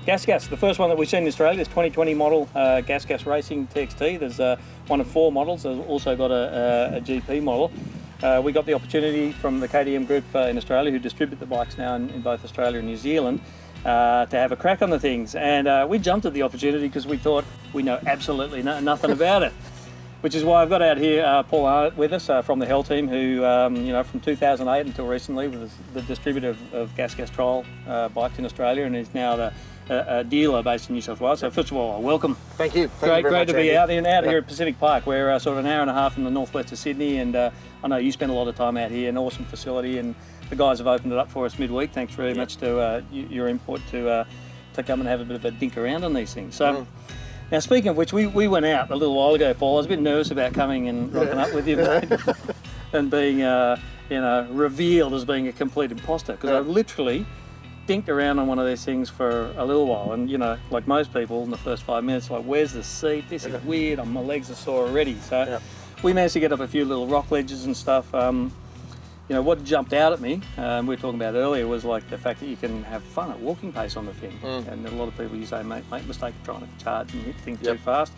GasGas, the first one that we've seen in Australia, this 2020 model GasGas Racing TXT. There's one of 4 models. There's also got a GP model. We got the opportunity from the KTM group in Australia, who distribute the bikes now in both Australia and New Zealand, to have a crack on the things. And we jumped at the opportunity because we thought we know absolutely nothing about it. Which is why I've got out here Paul Arnott with us from the Hell team, who, you know, from 2008 until recently was the distributor of GasGas trial bikes in Australia, and is now a dealer based in New South Wales. So first of all, welcome. Thank you. Great to be out here at Pacific Park. We're sort of an hour and a half in the northwest of Sydney, and I know you spend a lot of time out here, an awesome facility, and the guys have opened it up for us midweek. Thanks very much to your input to come and have a bit of a dink around on these things. So. Now, speaking of which, we went out a little while ago, Paul. I was a bit nervous about coming and rocking up with you and being, you know, revealed as being a complete imposter, because I literally dinked around on one of these things for a little while, and, you know, like most people, in the first 5 minutes, like, where's the seat? This is weird. My legs are sore already. So we managed to get up a few little rock ledges and stuff. You know, what jumped out at me, we were talking about earlier, was like the fact that you can have fun at walking pace on the thing. And a lot of people, you say, make mistake of trying to charge and hit things too fast.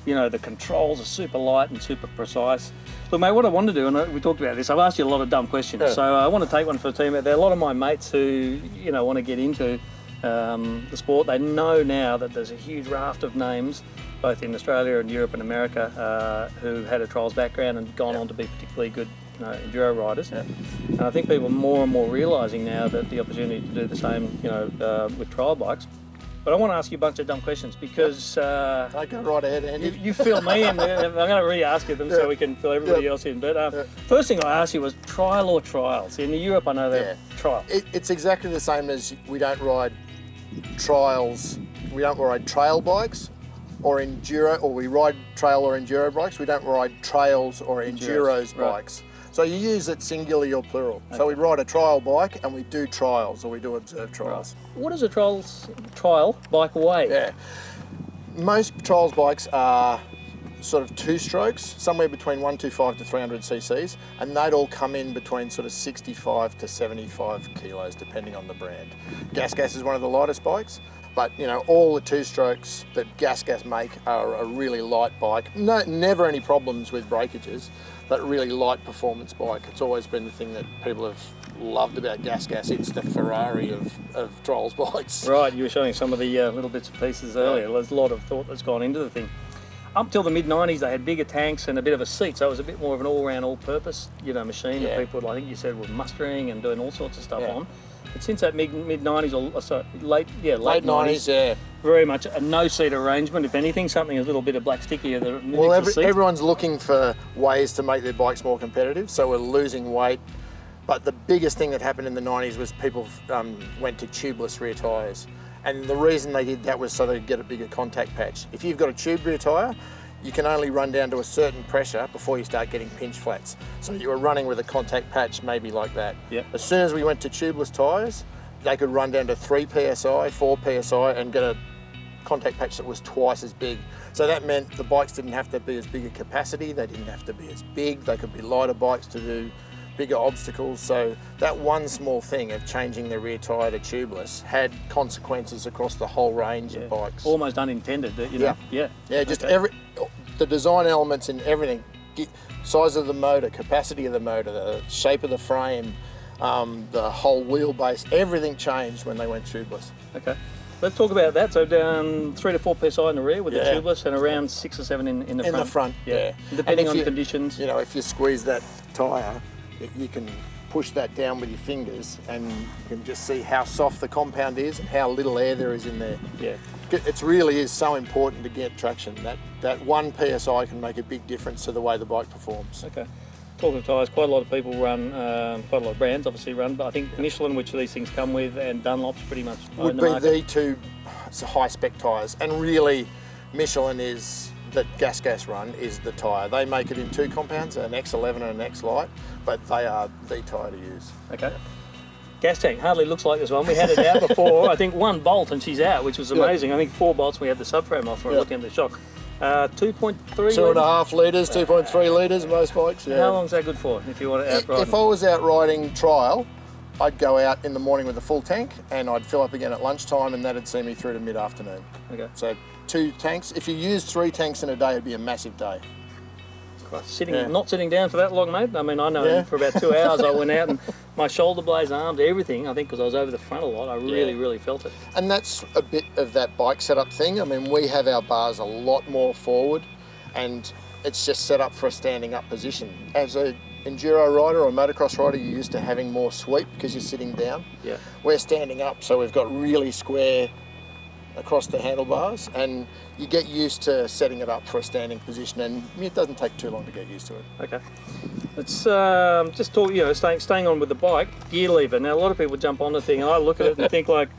You know, the controls are super light and super precise. Look, mate, what I want to do, and we talked about this, I've asked you a lot of dumb questions, so I want to take one for the team. There are a lot of my mates who, you know, want to get into the sport. They know now that there's a huge raft of names, both in Australia and Europe and America, who had a trials background and gone on to be particularly good enduro riders, and I think people are more and more realising now that the opportunity to do the same, you know, with trial bikes. But I want to ask you a bunch of dumb questions because I go right ahead, Andy. You fill me in. I'm going to re-ask you them so we can fill everybody else in. But first thing I asked you was trial or trials. In Europe, I know they're trial. It's exactly the same as we don't ride trials. We don't ride trail bikes or enduro, or we ride trail or enduro bikes. We don't ride trails or enduros bikes. So you use it singularly or plural. So we ride a trial bike and we do trials, or we do observed trials. What does a trial bike weigh? Most trials bikes are sort of 2 strokes, somewhere between 125 to 300 cc's, and they'd all come in between sort of 65 to 75 kilos, depending on the brand. GasGas is one of the lightest bikes, but you know, all the 2 strokes that GasGas make are a really light bike. Never any problems with breakages, but really light performance bike. It's always been the thing that people have loved about GasGas. It's the Ferrari of trials bikes. Right, you were showing some of the little bits and pieces earlier. There's a lot of thought that's gone into the thing. Up till the mid-90s, they had bigger tanks and a bit of a seat, so it was a bit more of an all-round, all-purpose, you know, machine that people, I think you said, were mustering and doing all sorts of stuff on. But since that mid-90s, or sorry, late 90s, very much a no-seat arrangement. If anything, something a little bit of black sticky. Well, everyone's looking for ways to make their bikes more competitive, so we're losing weight. But the biggest thing that happened in the 90s was people went to tubeless rear tyres. And the reason they did that was so they could get a bigger contact patch. If you've got a tube rear tyre, you can only run down to a certain pressure before you start getting pinch flats. So you were running with a contact patch maybe like that. As soon as we went to tubeless tyres, they could run down to 3 psi, 4 psi and get a contact patch that was twice as big. So that meant the bikes didn't have to be as big a capacity, they didn't have to be as big, they could be lighter bikes to do bigger obstacles. So that one small thing of changing the rear tyre to tubeless had consequences across the whole range of bikes. Almost unintended, you know? Just the design elements in everything, size of the motor, capacity of the motor, the shape of the frame, the whole wheelbase, everything changed when they went tubeless. Okay. Let's talk about that. So down 3 to 4 psi in the rear with the tubeless, and around 6 or 7 in the front. In the front, Depending on conditions. You know, if you squeeze that tyre, you can push that down with your fingers and you can just see how soft the compound is and how little air there is in there. It really is so important to get traction. That 1 psi can make a big difference to the way the bike performs. Okay. Talking of tyres, quite a lot of people run, quite a lot of brands obviously run, but I think Michelin, which these things come with, and Dunlop's pretty much would be the 2 high-spec tyres, and really Michelin is that GasGas run is the tyre. They make it in 2 compounds, an X11 and an X Lite, but they are the tyre to use. Okay. Gas tank hardly looks like this one. We had it out before. I think 1 bolt and she's out, which was amazing. I think 4 bolts we had the subframe off for looking at the shock. 2.3 2.5 litres, 2.3 litres most bikes. How long's that good for if you want to outride? If I was out riding trial, I'd go out in the morning with a full tank and I'd fill up again at lunchtime, and that'd see me through to mid-afternoon. Okay. So 2 tanks. If you use 3 tanks in a day, it'd be a massive day. Not sitting down for that long, mate. I mean, I know for about 2 hours I went out and my shoulder blades, arms, everything, I think because I was over the front a lot, I really felt it. And that's a bit of that bike setup thing. I mean, we have our bars a lot more forward and it's just set up for a standing up position. As a enduro rider or a motocross rider, you're used to having more sweep because you're sitting down. Yeah. We're standing up, so we've got really square across the handlebars, and you get used to setting it up for a standing position, and it doesn't take too long to get used to it. Okay. Let's just talk, staying on with the bike, gear lever. Now, a lot of people jump on the thing, and I look at it and think like,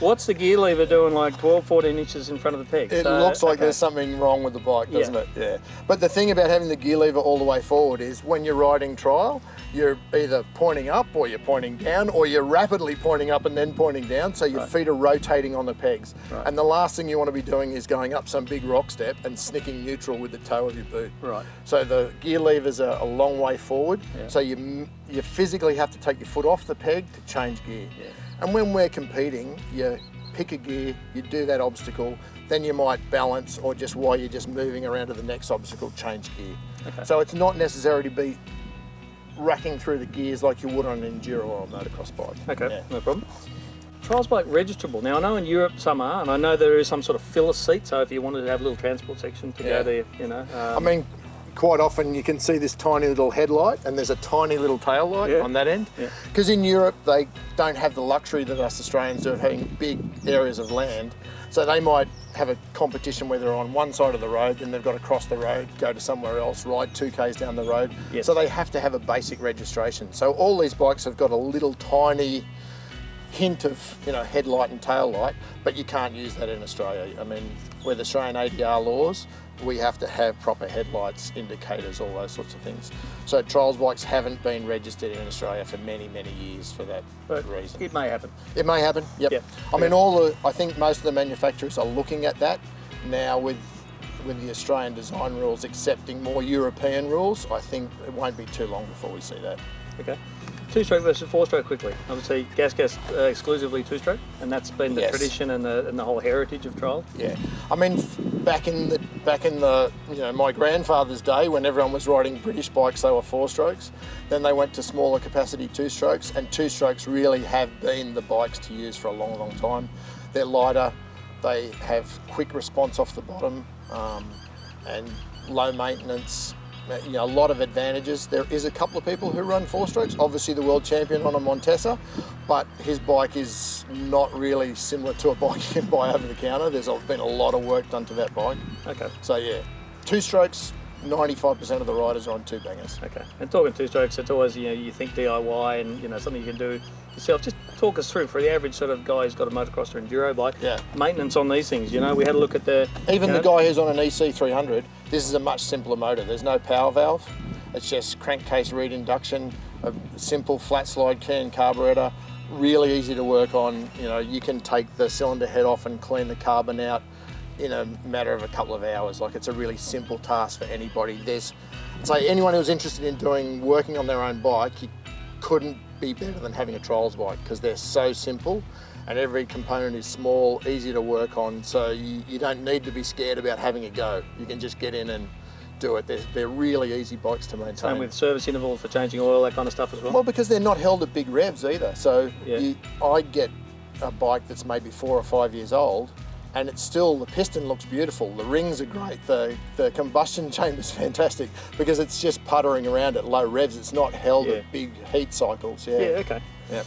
what's the gear lever doing like 12, 14 inches in front of the peg? It looks like there's something wrong with the bike, doesn't it? Yeah. But the thing about having the gear lever all the way forward is when you're riding trial, you're either pointing up or you're pointing down, or you're rapidly pointing up and then pointing down, so your feet are rotating on the pegs. Right. And the last thing you want to be doing is going up some big rock step and snicking neutral with the toe of your boot. Right. So the gear levers are a long way forward, so you physically have to take your foot off the peg to change gear. Yeah. And when we're competing, you pick a gear, you do that obstacle, then you might balance, or just while you're just moving around to the next obstacle, change gear. Okay. So it's not necessary to be racking through the gears like you would on an enduro or a motocross bike. Okay, no problem. Trials bike registrable. Now I know in Europe some are, and I know there is some sort of filler seat, so if you wanted to have a little transport section to go there, I mean, quite often you can see this tiny little headlight and there's a tiny little tail light on that end. Because in Europe they don't have the luxury that us Australians do of having big areas of land. So they might have a competition where they're on one side of the road, then they've got to cross the road, go to somewhere else, ride 2Ks down the road. Yes. So they have to have a basic registration. So all these bikes have got a little tiny hint of headlight and tail light, but you can't use that in Australia. I mean, with Australian ADR laws, we have to have proper headlights, indicators, all those sorts of things. So trials bikes haven't been registered in Australia for many, many years for that reason. It may happen. It may happen, yep. I mean, I think most of the manufacturers are looking at that now with the Australian design rules accepting more European rules. I think it won't be too long before we see that. Okay. 2-stroke versus 4-stroke quickly. Obviously, GasGas exclusively 2-stroke, and that's been the tradition and the whole heritage of trials. Yeah, I mean, back in the my grandfather's day, when everyone was riding British bikes, they were 4-strokes. Then they went to smaller capacity 2-strokes, and 2-strokes really have been the bikes to use for a long, long time. They're lighter, they have quick response off the bottom, and low maintenance. A lot of advantages. There is a couple of people who run 4-strokes. Obviously the world champion on a Montesa, but his bike is not really similar to a bike you can buy over the counter. There's been a lot of work done to that bike. Okay. So yeah, 2-strokes, 95% of the riders are on 2 bangers. Okay. And talking 2-strokes, it's always, you think DIY and, something you can do yourself. Just talk us through, for the average sort of guy who's got a motocross or enduro bike, maintenance on these things. We had a look at the... Even the guy who's on an EC300, this is a much simpler motor. There's no power valve. It's just crankcase reed induction, a simple flat slide can carburetor, really easy to work on. You can take the cylinder head off and clean the carbon out in a matter of a couple of hours. Like, it's a really simple task for anybody. Anyone who's interested in working on their own bike, you couldn't be better than having a trials bike, because they're so simple and every component is small, easy to work on, so you don't need to be scared about having a go. You can just get in and do it. They're really easy bikes to maintain. Same with service intervals for changing oil, that kind of stuff as well? Well, because they're not held at big revs either. So I get a bike that's maybe 4 or 5 years old, and it's still, the piston looks beautiful, the rings are great, the combustion chamber's fantastic, because it's just puttering around at low revs. It's not held at big heat cycles. Yeah, okay. Yeah.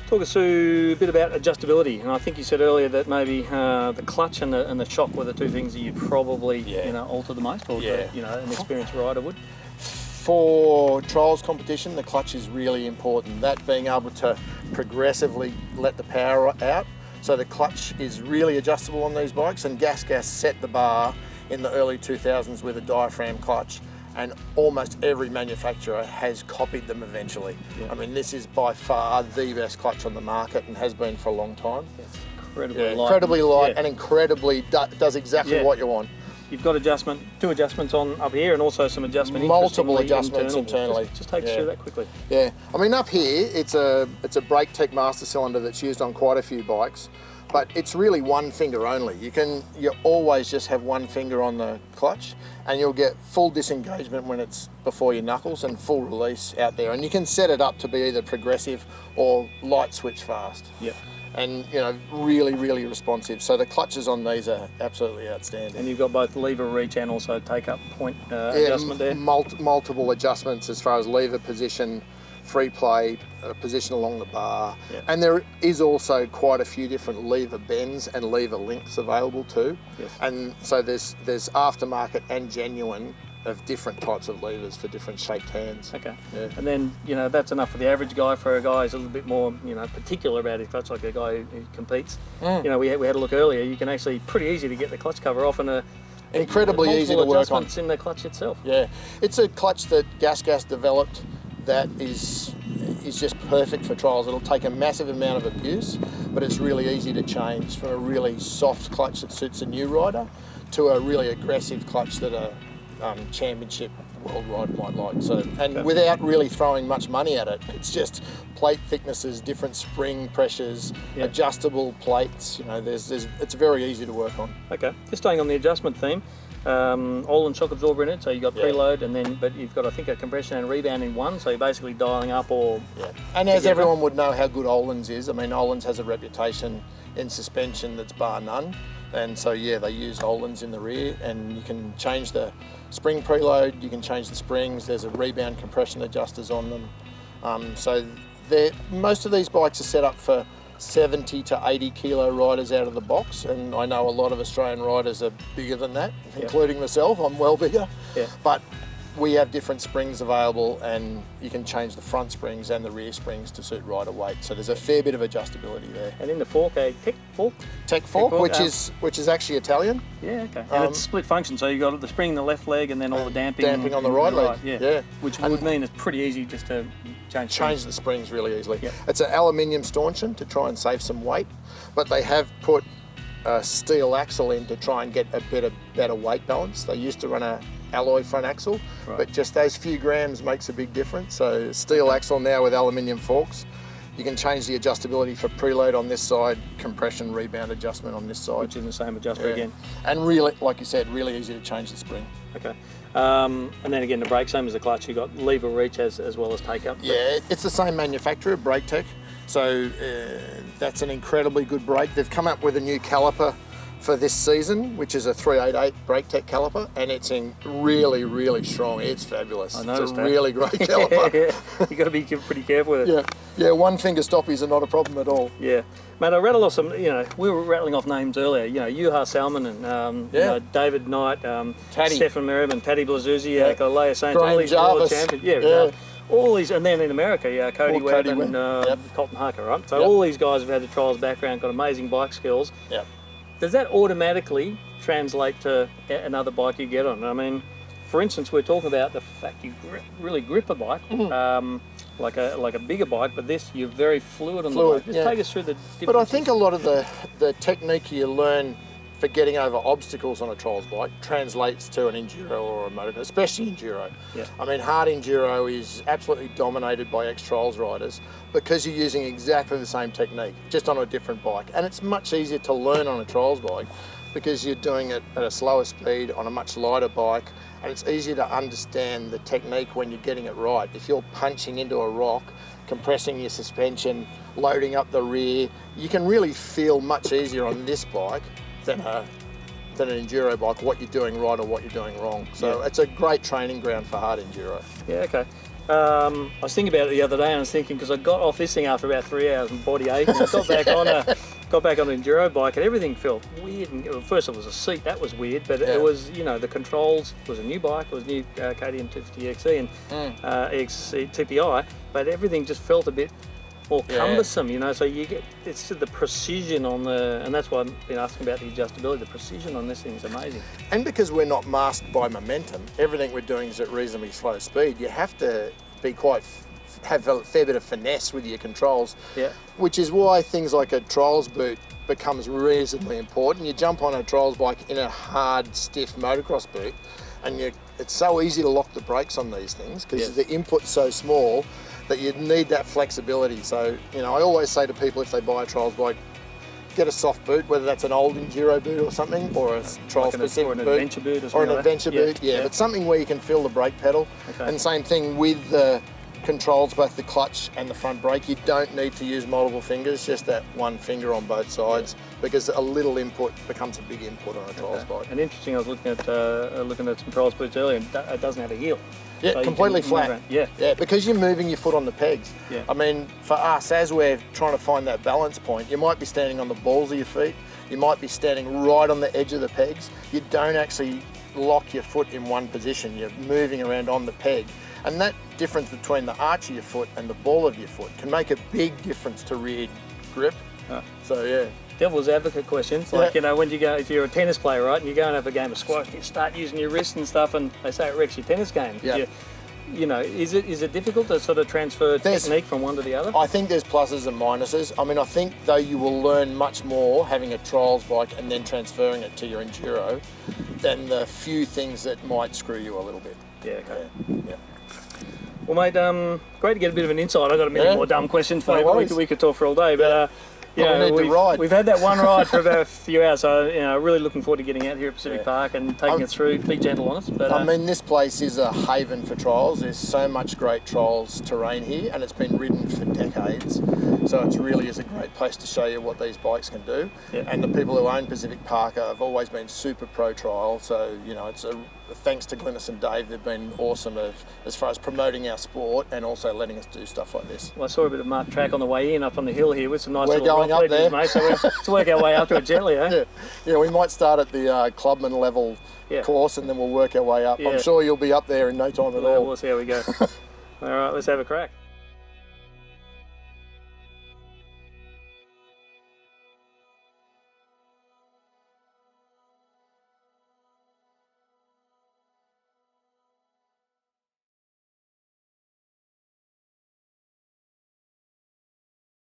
Talk us through a bit about adjustability, and I think you said earlier that maybe the clutch and the shock were the two things that you'd probably alter the most, or an experienced rider would. For trials competition, the clutch is really important. That being able to progressively let the power out. So the clutch is really adjustable on these bikes, and GasGas set the bar in the early 2000s with a diaphragm clutch, and almost every manufacturer has copied them eventually. I mean, this is by far the best clutch on the market and has been for a long time. Incredibly light. Incredibly light and incredibly does exactly what you want. you've got two adjustments on up here, and also some adjustment. Multiple adjustments internally. Just take us through that quickly. Yeah, I mean up here it's a Brake Tech master cylinder that's used on quite a few bikes, but it's really one finger only. You always just have one finger on the clutch, and you'll get full disengagement when it's before your knuckles and full release out there. And you can set it up to be either progressive or light switch fast. Yep. And really, really responsive. So the clutches on these are absolutely outstanding. And you've got both lever reach and also take up point adjustment there. Multiple adjustments as far as lever position, free play, position along the bar. Yep. And there is also quite a few different lever bends and lever lengths available too. Yes. And so there's aftermarket and genuine of different types of levers for different shaped hands. Okay. Yeah. And then, that's enough for the average guy. For a guy who's a little bit more, particular about his clutch, like a guy who competes. We had a look earlier. You can actually, pretty easy to get the clutch cover off, and incredibly easy to work on. In the clutch itself. Yeah, it's a clutch that GasGas developed that is just perfect for trials. It'll take a massive amount of abuse, but it's really easy to change from a really soft clutch that suits a new rider to a really aggressive clutch that a championship world rider might like. So, and without really throwing much money at it, it's just plate thicknesses, different spring pressures, adjustable plates. It's very easy to work on. Okay, just staying on the adjustment theme. Olin shock absorber in it, so you've got preload, and but you've got, I think, a compression and rebound in one, so you're basically dialing up or... Yeah, and as everyone would know how good Olin's is, I mean, Olin's has a reputation in suspension that's bar none, and so they use Olin's in the rear, and you can change the spring preload, you can change the springs, there's a rebound compression adjusters on them, so most of these bikes are set up for 70 to 80 kilo riders out of the box, and I know a lot of Australian riders are bigger than that, including myself. I'm well bigger, but we have different springs available, and you can change the front springs and the rear springs to suit rider weight, so there's a fair bit of adjustability there. And in the fork, a Tech fork, which is actually Italian. Yeah, okay. And it's split function, so you've got the spring in the left leg and then all the damping on the right leg. Yeah. Which would mean it's pretty easy just to change the springs really easily. Yep. It's an aluminium stanchion to try and save some weight, but they have put a steel axle in to try and get a better weight balance. They used to run a alloy front axle, but just those few grams makes a big difference. So steel axle now with aluminium forks. You can change the adjustability for preload on this side, compression, rebound adjustment on this side. Which is the same adjuster again. And really, like you said, really easy to change the spring. Okay. And then again, the brake, same as the clutch, you've got lever reach as well as take up. Yeah, it's the same manufacturer, Brake Tech. So that's an incredibly good brake. They've come up with a new caliper for this season, which is a 388 Brake Tech caliper, and it's really, really strong. It's fabulous. I noticed it's a really great caliper. You've got to be pretty careful with it. Yeah, one finger stoppies are not a problem at all. Yeah. Mate, I rattled off some, we were rattling off names earlier, Juha Salmon and David Knight, Stefan Merriman, Taddy Blazuzzi, Galileo Sainz, all these world champions. All these, and then in America, Cody Webb and Colton Harker, right? So all these guys have had the trials background, got amazing bike skills. Yep. Does that automatically translate to another bike you get on? I mean, for instance, we're talking about the fact you really grip a bike, like a bigger bike, but this, you're very fluid on the bike. Just take us through the differences. But I think a lot of the technique you learn for getting over obstacles on a trials bike translates to an enduro or a motor, especially enduro. Yeah. I mean, hard enduro is absolutely dominated by ex-trials riders because you're using exactly the same technique, just on a different bike. And it's much easier to learn on a trials bike because you're doing it at a slower speed on a much lighter bike, and it's easier to understand the technique when you're getting it right. If you're punching into a rock, compressing your suspension, loading up the rear, you can really feel much easier on this bike than an enduro bike, what you're doing right or what you're doing wrong. So it's a great training ground for hard enduro. Yeah, okay. I was thinking about it the other day, and I was thinking, because I got off this thing after about 3 hours and body ache, and I got back on an enduro bike, and everything felt weird. And first it was a seat, that was weird, but it was, the controls, it was a new bike, it was new KTM 250XE and EXC TPI, but everything just felt a bit more cumbersome, so you get, it's the precision on and that's why I've been asking about the adjustability. The precision on this thing is amazing. And because we're not masked by momentum, everything we're doing is at reasonably slow speed, you have to be have a fair bit of finesse with your controls, which is why things like a trials boot becomes reasonably important. You jump on a trials bike in a hard, stiff motocross boot, and it's so easy to lock the brakes on these things because the input's so small that you need that flexibility. So, you know, I always say to people if they buy a trials bike, get a soft boot, whether that's an old enduro boot or something, or a trial-specific boot, adventure boot, or an adventure boot. But something where you can feel the brake pedal. Okay. And same thing with the controls, both the clutch and the front brake. You don't need to use multiple fingers, just that one finger on both sides, because a little input becomes a big input on a trials bike. And interesting, I was looking at some trials boots earlier, and it doesn't have a heel. Yeah, so completely flat. Yeah, because you're moving your foot on the pegs. Yeah. I mean, for us, as we're trying to find that balance point, you might be standing on the balls of your feet, you might be standing right on the edge of the pegs. You don't actually lock your foot in one position, you're moving around on the peg. And that difference between the arch of your foot and the ball of your foot can make a big difference to rear grip. So, yeah. Devil's advocate questions, like, you know, when you go, if you're a tennis player, right, and you go and have a game of squash, you start using your wrists and stuff, and they say it wrecks your tennis game. Yeah. You know, is it difficult to sort of transfer technique from one to the other? I think there's pluses and minuses. I mean, I think though you will learn much more having a trials bike and then transferring it to your enduro than the few things that might screw you a little bit. Yeah, okay. Yeah. Well, mate, great to get a bit of an insight. I've got a million more dumb questions for you. We could talk for all day, but we've had that one ride for about a few hours, so you know, really looking forward to getting out here at Pacific Park and taking it through. Be gentle on us. But I mean, this place is a haven for trials. There's so much great trials terrain here, and it's been ridden for decades. So it really is a great place to show you what these bikes can do. Yeah. And the people who own Pacific Park have always been super pro trial. So, you know, it's thanks to Glynis and Dave, they've been awesome as far as promoting our sport and also letting us do stuff like this. Well, I saw a bit of marked track on the way in up on the hill here with some nice little going rock up ledges, there, mate. So let's work our way up to it gently, eh? Yeah, we might start at the clubman level course and then we'll work our way up. I'm sure you'll be up there in no time at all. We'll see how we go. All right, let's have a crack.